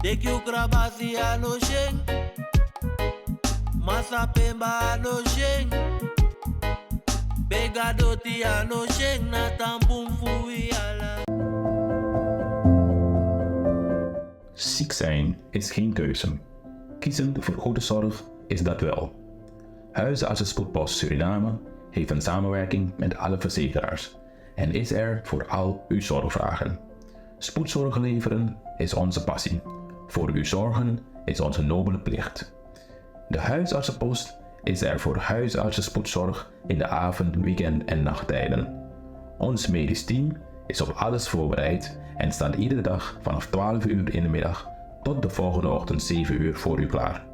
Take you grabasi ano sheng, masa pemba ano sheng, begadoti ano sheng na tampum fui ala. Ziek zijn is geen keuze. Kiezen voor goede zorg is dat wel. Huisartsenspoedpost Suriname heeft een samenwerking met alle verzekeraars en is er voor al uw zorgvragen. Spoedzorg leveren is onze passie. Voor u zorgen is onze nobele plicht. De huisartsenpost is er voor huisartsenspoedzorg in de avond, weekend en nachttijden. Ons medisch team is op alles voorbereid en staat iedere dag vanaf 12 uur in de middag tot de volgende ochtend 7 uur voor u klaar.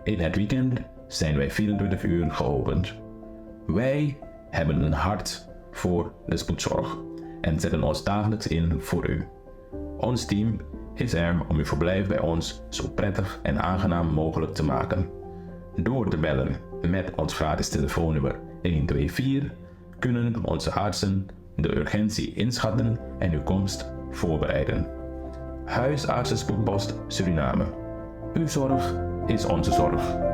In het weekend zijn wij 24 uur geopend. Wij hebben een hart voor de spoedzorg en zetten ons dagelijks in voor u. Ons team is er om uw verblijf bij ons zo prettig en aangenaam mogelijk te maken. Door te bellen met ons gratis telefoonnummer 124 kunnen onze artsen de urgentie inschatten en uw komst voorbereiden. Huisartsenspoedpost Suriname. Uw zorg is onze zorg.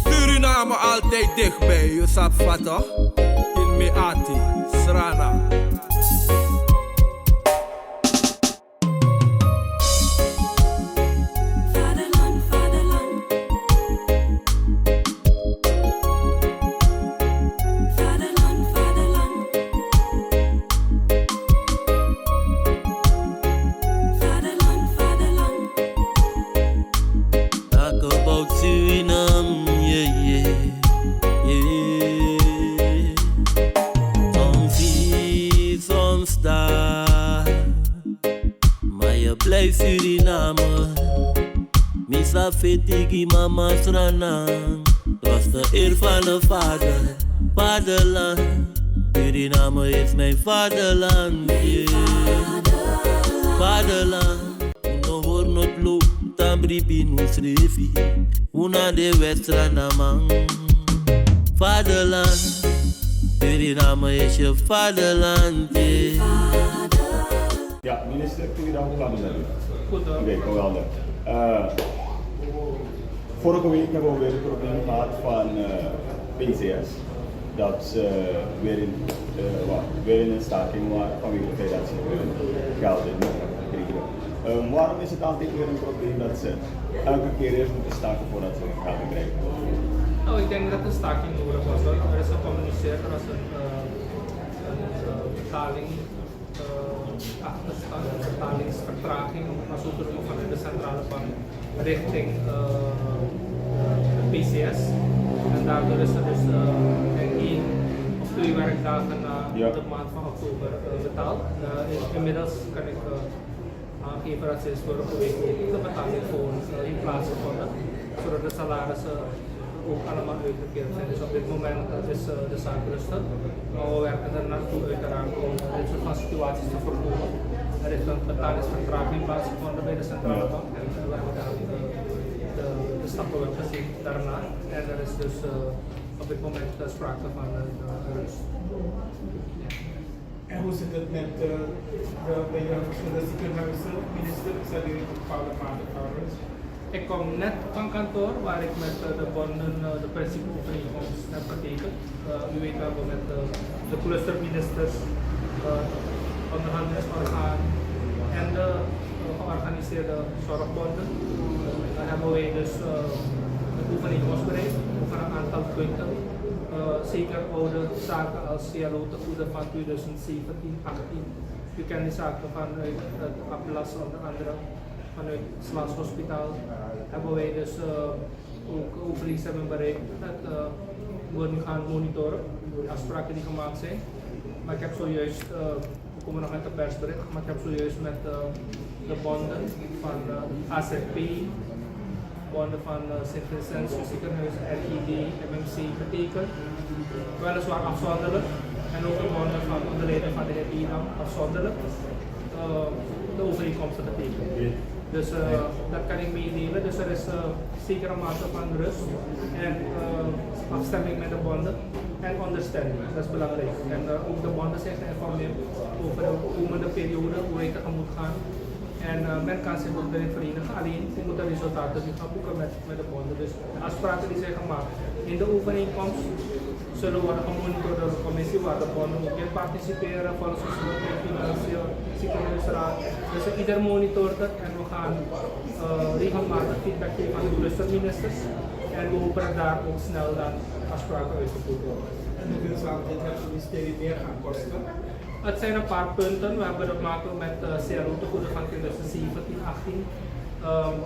Suriname altijd dichtbij, je sap vat toch? In Meati, Srana. Vaderland, vaderland. Vaderland, vaderland. Vaderland, vaderland. Talk about Suriname, yeah, yeah, yeah. Some see, some star. Maar je blijft Suriname. Misa fetigi mama Srana. Was de eer van de vader, vaderland. Suriname is mijn vaderland, yeah. Vaderland. No hoor not lo, tambri binu srefi. Una de westrana man. Vaderland. Suriname is je vaderland, yeah. Ja, minister, kun je daar ook aan doen? Goed hoor. Oké, geweldig. Vorige week hebben we weer een probleem gehad van PCS. Dat ze weer in een staking waren vanwege het feit dat ze hun geld niet kregen. Waarom is het altijd weer een probleem dat ze elke keer eerst moeten staken voordat ze hun geld krijgen? Nou, ik denk dat de staking nodig was. Er is gecommuniceerd, er was een betaling achterstand, een betalingsvertraging, maar zo te noemen vanuit de centrale bank richting de PCS. En daardoor is er dus 1 of 2 werkdagen na de maand van oktober betaald. Inmiddels kan ik aangeven dat sinds vorige week ook de betaling gewoon in plaats gevonden, zodat de salarissen ook allemaal uitgekeerd zijn. Dus op dit moment is de zaak rustig. Maar we werken er naartoe uiteraard om dit soort van situaties te voorkomen. Er is een betalingsvertraging plaatsgevonden bij de centrale bank en we hebben daar de stappen wel gezien daarna. En er is dus op dit moment sprake van rust. En hoe zit het met de verschillende ziekenhuizen, minister? Zijn jullie op bepaalde maanden van rust? Ik kom net van kantoor waar ik met de bonden de principeovereenkomst heb getekend. U weet dat we met de clusterministers, onderhandelingsorgaan en de georganiseerde zorgbonden hebben wij dus een overeenkomst bereikt over een aantal punten. Zeker oude zaken als CLO te goede van 2017, 18 U kent die zaken vanuit het Ablas onder andere, vanuit Slaas Hospitaal hebben wij dus ook overeenst hebben bereikt dat we nu gaan monitoren, de afspraken die gemaakt zijn. Maar ik heb zojuist, we komen nog met de persbericht, maar ik heb zojuist met de bonden van AZP, bonden van Sint-Vincentius ziekenhuis, RID, MMC getekend. Weliswaar afzonderlijk. En ook de bonden van onder leiding van de heer Idam afzonderlijk de overeenkomsten getekend. Dus dat kan ik meedelen. Dus er is zekere mate van rust en afstemming met de bonden en ondersteuning. Dat is belangrijk. En ook de bonden zijn geïnformeerd over de komende periode, hoe wij tegemoet gaan. En men kan zich ook erin verenigen. Alleen we moeten resultaten nu gaan boeken met de bonden. Dus de afspraken die zijn gemaakt in de overeenkomst zullen worden gemonitord door de commissie waar de bonden ook in participeren, volgens de financieel ziekenhuisraad. Dus ieder monitort het en we gaan regelmatig feedback geven aan de clusterministers. En we hopen dat daar ook snel dan afspraken uitgevoerd worden. En hoeveel zal dit het ministerie meer gaan kosten? Het zijn een paar punten. We hebben het maken met CRO te goede van 2017, 18.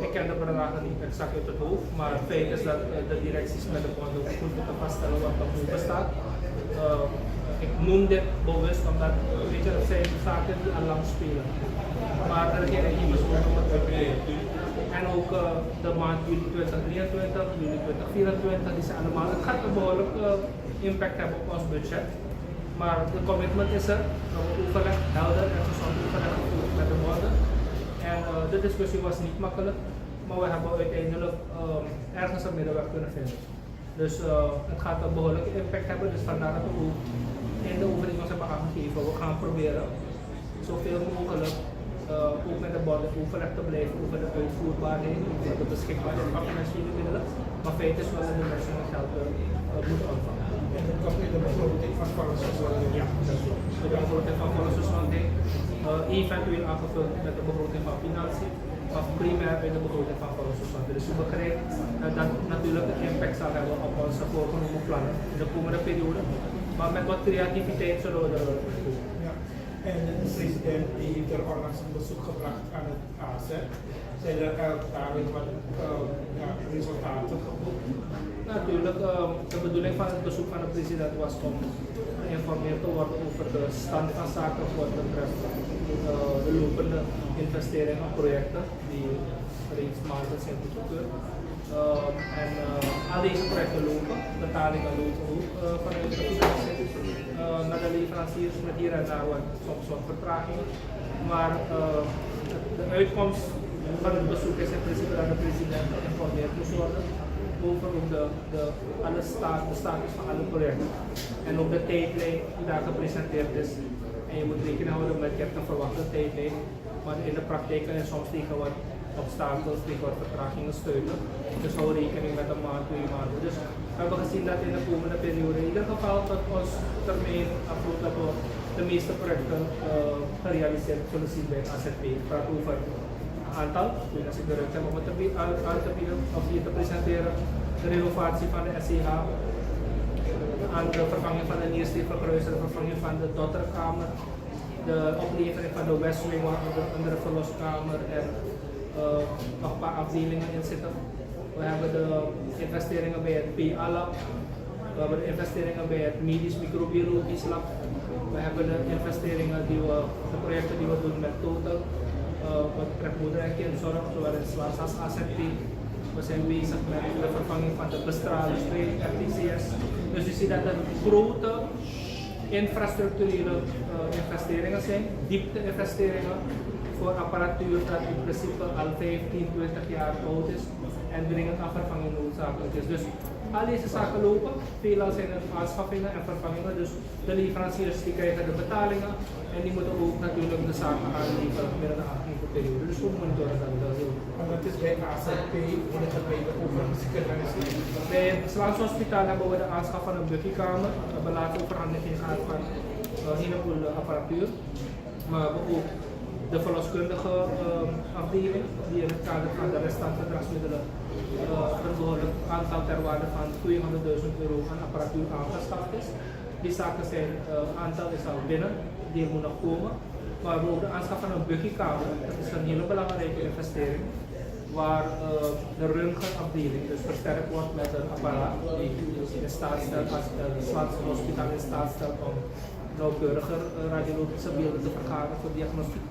Ik ken de bedragen niet exact uit het hoofd, maar het feit is dat de directies met de bonden ook goed moeten vaststellen wat er nu bestaat. Ik noem dit bewust omdat weet je, dat zijn zaken die al lang spelen. Maar er zijn hier besloten om het uit te voeren. En ook de maand juli 2023, juli 2024, die zijn allemaal. Het gaat een behoorlijk impact hebben op ons budget. Maar de commitment is er, we overleg helder en gezond overleg gevoerd met de bonden. En de discussie was niet makkelijk, maar we hebben uiteindelijk ergens een middenweg kunnen vinden. Dus het gaat een behoorlijke impact hebben, dus vandaar dat we ook in de overeenkomst hebben aangegeven. We gaan proberen zoveel mogelijk ook met de bonden overleg te blijven over de uitvoerbaarheid, over de beschikbaarheid van financiële middelen. Maar feit is wel dat de mensen het geld moeten ontvangen. En dan komt in de begroting van volksgezondheid. Ja, dat klopt. De begroting van volksgezondheid, eventueel aangevuld met de begroting van financiën, maar primair bij de begroting van volksgezondheid. Dus u begrijpt dat dat natuurlijk een impact zal hebben op onze voorgenomen plannen in de komende periode. Maar met wat creativiteit zullen we er komen. Ja. En de president die heeft er onlangs een bezoek gebracht aan het AZ. Zijn er daarin wat resultaten geboekt? Natuurlijk, de bedoeling van het bezoek van de president was om geïnformeerd te worden over de stand van zaken wat betreft de lopende investeringen en projecten die reeds maanden zijn goedgekeurd. En al deze projecten lopen, betalingen lopen ook vanuit de financiën naar de leveranciers met hier en daar soms wat vertragingen. Maar de uitkomst van het bezoek is in principe dat de president geïnformeerd moest worden over ook de status van alle projecten. En ook de tijdlijn die daar gepresenteerd is. En je moet rekening houden met, je hebt een verwachte tijdlijn, maar in de praktijk kan je soms tegen wat obstakels, tegen wat vertragingen stuiten. Dus hou rekening met een maand, 2 maanden. Dus we hebben gezien dat in de komende periode, in ieder geval dat ons termijn afloopt, dat we de meeste projecten gerealiseerd zullen zien bij AZP. Ik praat over aantal, als ik de ruimte heb om het aan te bieden of hier te presenteren, de renovatie van de SCH, de vervanging van de niersteelverkruiser, de vervanging van de dotterkamer, de oplevering van de Westwing onder de verloskamer en nog een paar afdelingen in zitten. We hebben de investeringen bij het PA-lab, we hebben de investeringen bij het medisch microbiologisch lab, we hebben de investeringen de projecten die we doen met Total. Wat betreft moeder- en kindzorg, zowel in Slaas als AZP. We zijn bezig met de vervanging van de bestraling, RTCS. Dus je ziet dat er grote infrastructurele investeringen zijn, diepte-investeringen voor apparatuur dat in principe al 15, 20 jaar oud is en dringend aan vervanging noodzakelijk is. Dus al deze zaken lopen, veelal zijn er aanschaffingen en vervangingen, dus de leveranciers die krijgen de betalingen en die moeten ook natuurlijk de zaken aanleveren binnen de aangegeven periode. Dus we monitoren dat wel heel goed. En dat is bij AZP, in het bij de overziekenhuizen. Bij het Slaans Hospitaal hebben we de aanschaf van een buggykamer. We hebben laatst overhandiging gehad van een heleboel apparatuur. Maar we hebben ook de verloskundige afdeling, die in het kader van de restante dragsmiddelen een behoorlijk aantal ter waarde van €200.000 aan apparatuur aangeschaft is. Die zaken zijn, aantal is al binnen, die moet nog komen. Maar we hebben ook de aanschaf van een buggykamer. Dat is een hele belangrijke investering. Waar de röntgenafdeling dus versterkt wordt met een apparaat die in staat stelt, als het Zwarthospitaal in staat stelt om nauwkeuriger radiologische beelden te vergaren voor diagnostiek.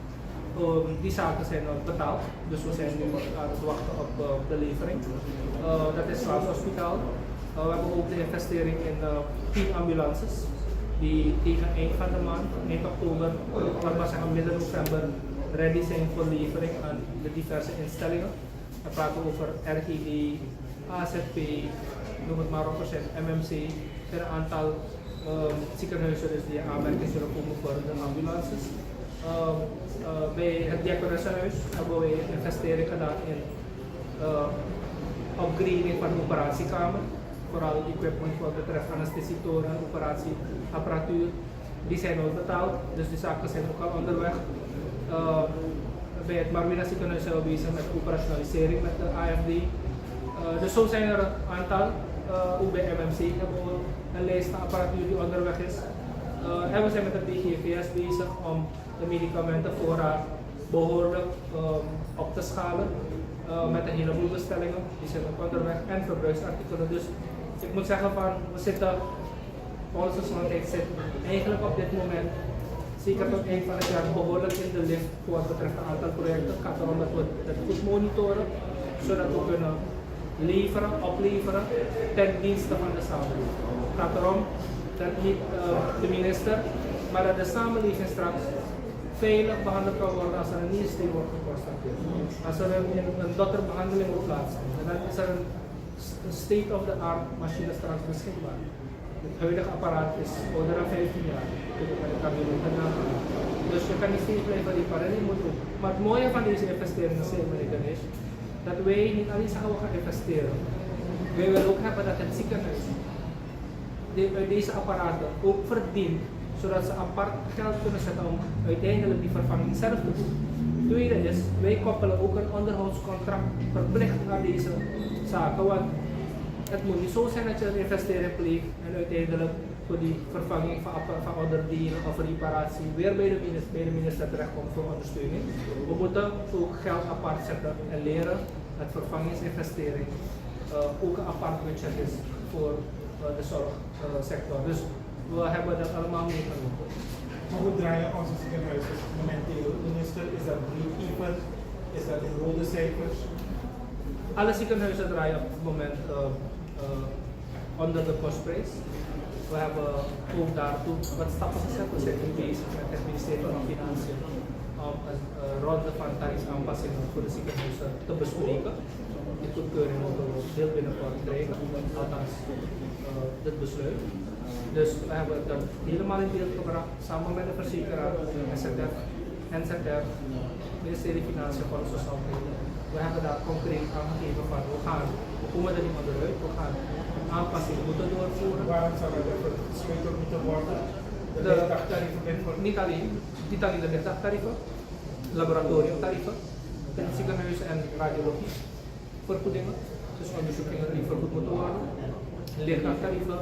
Die zaken zijn betaald, dus we zijn nu aan het wachten op de levering. Dat is Zwarthospitaal. We hebben ook de investering in 10 ambulances die tegen eind van de maand, eind oktober, laten we zeggen midden november, ready zijn voor levering aan de diverse instellingen. We praten over RGD, AZP, noem het maar op, MMC, een aantal ziekenhuizen dus die aanmerking zullen komen voor de ambulances. Bij het Diakonessenhuis hebben we een investering gedaan in upgrading van de operatiekamer. Vooral equipment wat betreft anesthesitoren, operatieapparatuur. Die zijn al betaald, dus die zaken zijn ook al onderweg. Bij het Marwina ziekenhuis zijn we bezig met operationalisering met de AFD. Dus zo zijn er een aantal. Ook bij MMC hebben we een lijst van apparatuur die onderweg is. En we zijn met de DGVS bezig om de medicamentenvoorraad behoorlijk op te schalen. Met een heleboel bestellingen, die zijn ook onderweg en verbruiksartikelen. Dus ik moet zeggen van, we zitten, onze gezondheid zit eigenlijk op dit moment, zeker tot eind van het jaar, behoorlijk in de lift voor wat betreft een aantal projecten. Het gaat erom dat we het goed monitoren, zodat we kunnen leveren, opleveren ten dienste van de samenleving. Het gaat erom dat niet de minister, maar dat de samenleving straks veilig behandeld kan worden als er een nieuwsteen wordt geconstateerd. Als er een dotterbehandeling moet plaatsvinden, dan is er een state-of-the-art machine straks beschikbaar. Het huidige apparaat is ouder dan 15 jaar. Dus je kan niet steeds blijven repareren. Maar het mooie van deze investeringen is dat wij niet alleen zeggen we gaan investeren. Wij willen ook hebben dat het ziekenhuis deze apparaten ook verdient, zodat ze apart geld kunnen zetten om uiteindelijk die vervanging zelf te doen. Tweede is, wij koppelen ook een onderhoudscontract verplicht aan deze zaken, want het moet niet zo zijn dat je een investering pleegt en uiteindelijk voor die vervanging van onderdelen of reparatie weer bij de minister terechtkomt voor ondersteuning. We moeten ook geld apart zetten en leren dat vervangingsinvestering ook een apart budget is voor de zorgsector. Dus we hebben dat allemaal meegenomen. Maar hoe draaien onze ziekenhuizen momenteel? Minister, is dat break-even? Is dat in rode cijfers? Alle ziekenhuizen draaien op het moment onder de kostprijs. We hebben ook daartoe wat stappen gezet. We zijn nu bezig met het ministerie van Financiën om een ronde van tariefaanpassingen voor de ziekenhuizen te bespreken. Die goedkeuring moeten we heel binnenkort krijgen, althans dit besluit. Dus we hebben dat helemaal in beeld gebracht, samen met de verzekeraar, SZF, NZF, ministerie van Financiën, voor de Sociaal Veiligheid. We hebben daar concreet aangegeven van we komen er niet onderuit, we gaan aanpassingen moeten doorvoeren. Waarom zou dat gesleuteld moeten worden? De lichtdagtarieven? Niet alleen de lichtdagtarieven, laboratoriumtarieven, ziekenhuizen en radiologie vergoedingen, dus onderzoekingen die vergoed moeten worden. Lichtdagtarieven,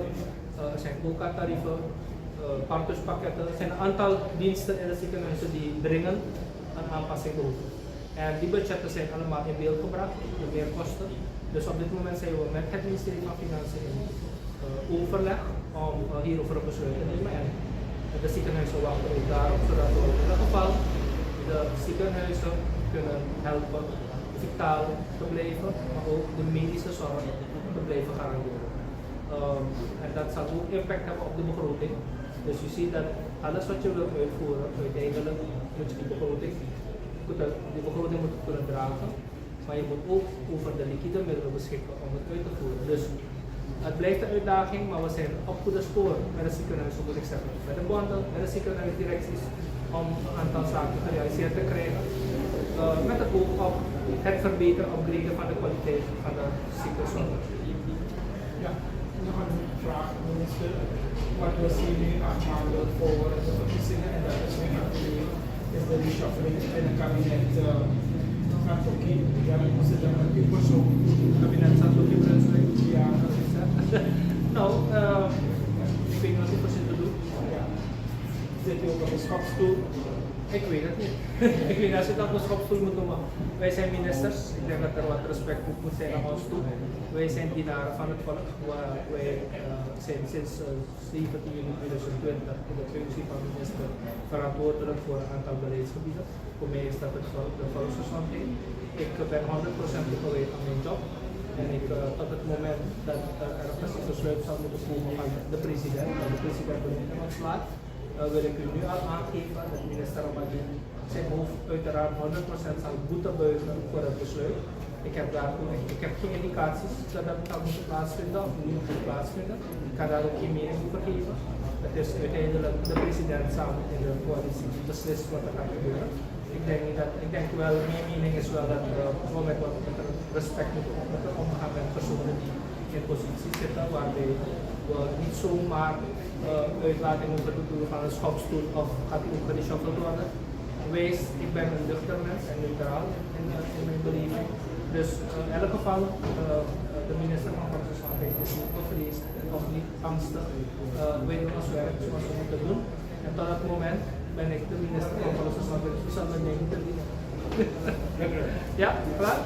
zijn OKA-tarieven, partuspakketten. Er zijn een aantal diensten in de ziekenhuizen die dringend een aanpassing behoeven. En die budgetten zijn allemaal in beeld gebracht, de meerkosten. Dus op dit moment zijn we met het ministerie van Financiën in overleg om hierover een besluit te nemen. En de ziekenhuizen wachten ook daarop, zodat we in ieder geval de ziekenhuizen kunnen helpen vitaal te blijven, maar ook de medische zorg te blijven garanderen. En dat zal ook impact hebben op de begroting. Dus je ziet dat alles wat je wilt uitvoeren, uiteindelijk moet je die begroting moet kunnen dragen. Maar je moet ook over de liquide middelen beschikken om het uit te voeren. Dus het blijft een uitdaging, maar we zijn op goede spoor met de ziekenhuizen, moet ik zeggen. Met de bonden, met de ziekenhuisdirecties, om een aantal zaken gerealiseerd te krijgen. Met het oog op het verbeteren, upgraden van de kwaliteit van de ziekenzorg. Ja, nog een vraag, minister. Wat we zien nu 8 maanden voor de verkiezingen en dat is nu afgeleverd, is de reshuffling in het kabinet gaat ook in. Ja, we zitten met die persoon. Het kabinet staat ook in Brunswijk. Ja, nou, ik weet niet wat die voorzitter doet. ja. Zit hij ook op een schapstoel? Ik weet het niet. Ik weet als je het op de schopstoel moet noemen. Wij zijn ministers, ik denk dat er wat respect moet zijn naar ons toe. Wij zijn dienaren van het volk. Wij zijn sinds 17 juni 2020 in de functie van minister verantwoordelijk voor een aantal beleidsgebieden. Voor mij is dat de volksgezondheid. Ik ben 100% toegewijd aan mijn job. En ik, tot het moment dat er een precies besluit zal moeten komen van de president, dat de president benoemt en ontslaat, wil ik u nu al aangeven dat minister Ramadien zijn hoofd uiteraard 100% zal moeten buigen voor het besluit. Ik heb geen indicaties dat dat zal moeten plaatsvinden of niet moet plaatsvinden. Ik kan daar ook geen mening over geven. Het is uiteindelijk de president samen in de coalitie die beslist wat er gaat gebeuren. Ik denk wel, mijn mening is wel dat we met respect moeten omgaan met personen die in posities zitten waarbij we niet zomaar uitlating moeten doen van een schopstoel of gaat ook geshuffeld worden. Ik ben een nuchter mens en neutraal in mijn beleving. Dus in elk geval, de minister van Volksgezondheid is niet bevreesd of niet angstig. Wij doen ons werk zoals we moeten doen. En tot dat moment ben ik de minister van Volksgezondheid, dus zal mijn mening te dienen. Ja, klaar?